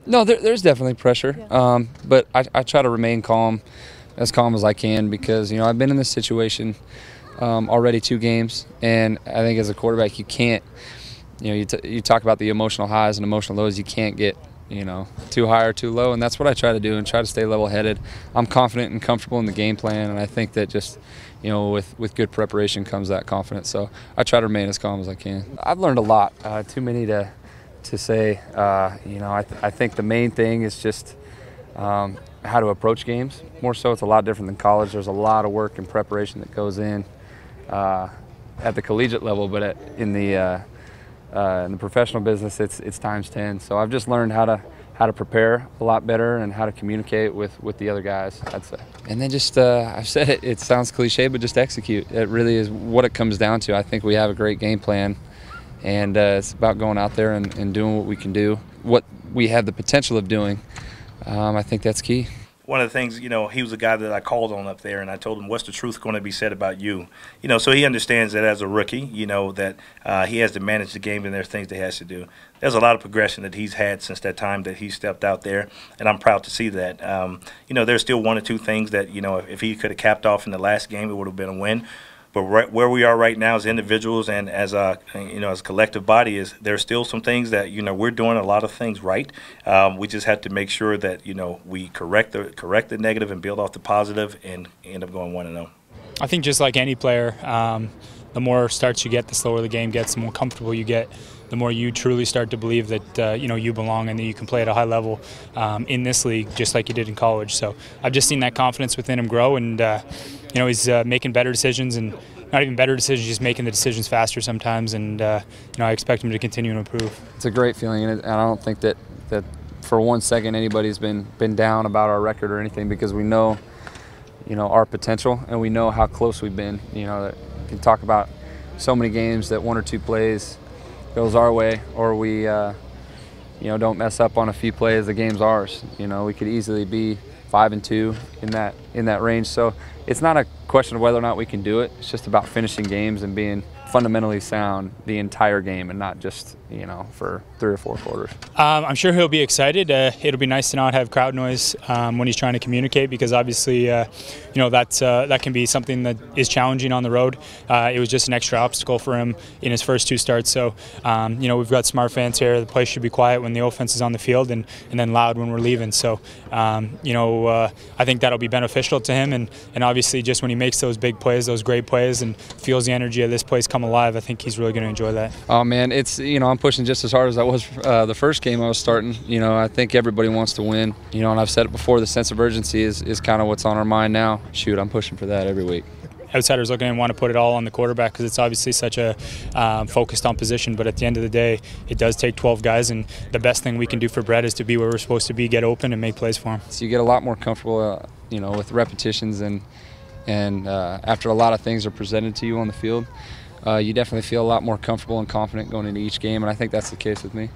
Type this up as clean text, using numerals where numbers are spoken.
No, there's definitely pressure, but I try to remain calm, as calm as I can, because I've been in this situation already 2 games, and I think as a quarterback you can't, you talk about the emotional highs and emotional lows, you can't get too high or too low, and that's what I try to do and try to stay level-headed. I'm confident and comfortable in the game plan, and I think that just with good preparation comes that confidence. So I try to remain as calm as I can. I've learned a lot. Too many to say. I think the main thing is just how to approach games. More so, it's a lot different than college. There's a lot of work and preparation that goes in at the collegiate level, but in the professional business, it's times 10. So I've just learned how to prepare a lot better and how to communicate with the other guys, I'd say. And then just, I've said it, it sounds cliche, but just execute. It really is what it comes down to. I think we have a great game plan, and it's about going out there and doing what we can do, what we have the potential of doing. I think that's key. One of the things, he was a guy that I called on up there, and I told him, what's the truth going to be said about you? So he understands that as a rookie, that he has to manage the game and there's things that he has to do. There's a lot of progression that he's had since that time that he stepped out there, and I'm proud to see that. There's still 1 or 2 things that, if he could have capped off in the last game, it would have been a win. But where we are right now as individuals and as a as a collective body is there's still some things that we're doing a lot of things right. We just have to make sure that we correct the negative and build off the positive and end up going 1-0. I think just like any player, the more starts you get, the slower the game gets, the more comfortable you get, the more you truly start to believe that you belong and that you can play at a high level in this league, just like you did in college. So I've just seen that confidence within him grow, and he's making better decisions, and not even better decisions, just making the decisions faster sometimes. And I expect him to continue to improve. It's a great feeling, and I don't think that for 1 second anybody's been down about our record or anything, because we know our potential, and we know how close we've been. That we can talk about so many games that 1 or 2 plays goes our way, or we don't mess up on a few plays, the game's ours. We could easily be 5-2 in that range. So it's not a question of whether or not we can do it. It's just about finishing games and being fundamentally sound the entire game, and not just for 3 or 4 quarters. I'm sure he'll be excited. It'll be nice to not have crowd noise when he's trying to communicate, because obviously that can be something that is challenging on the road. It was just an extra obstacle for him in his first 2 starts. So we've got smart fans here. The place should be quiet when the offense is on the field, and then loud when we're leaving. So I think that'll be beneficial to him, and obviously just when he makes those big plays, those great plays, and feels the energy of this place come alive, I think he's really going to enjoy that. Oh man, it's I'm pushing just as hard as I was the first game I was starting. I think everybody wants to win. And I've said it before, the sense of urgency is kind of what's on our mind now. Shoot, I'm pushing for that every week. Outsiders looking and want to put it all on the quarterback, because it's obviously such a focused on position, but at the end of the day it does take 12 guys, and the best thing we can do for Brett is to be where we're supposed to be, get open and make plays for him. So you get a lot more comfortable with repetitions, and after a lot of things are presented to you on the field, you definitely feel a lot more comfortable and confident going into each game, and I think that's the case with me.